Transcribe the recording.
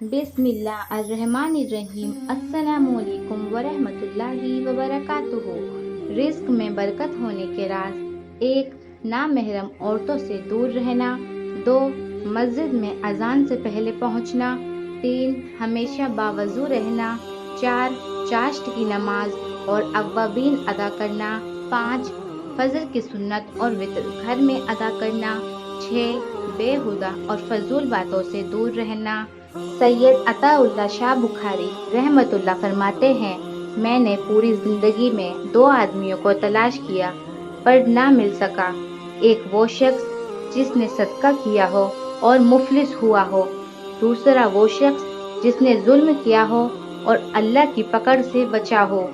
بسم اللہ الرحمن الرحیم۔ السلام علیکم ورحمۃ اللہ وبرکاتہ۔ رزق میں برکت ہونے کے راز: 1. نامحرم عورتوں سے دور رہنا۔ 2. مسجد میں اذان سے پہلے پہنچنا۔ 3. ہمیشہ باوضو رہنا۔ 4. چاشت کی نماز اور اوابین ادا کرنا۔ 5. فجر کی سنت اور وتر گھر میں ادا کرنا۔ 6. بے ہودہ اور فضول باتوں سے دور رہنا۔ سید عطا اللہ شاہ بخاری رحمۃ اللہ فرماتے ہیں، میں نے پوری زندگی میں 2 آدمیوں کو تلاش کیا پر نہ مل سکا۔ ایک وہ شخص جس نے صدقہ کیا ہو اور مفلس ہوا ہو، دوسرا وہ شخص جس نے ظلم کیا ہو اور اللہ کی پکڑ سے بچا ہو۔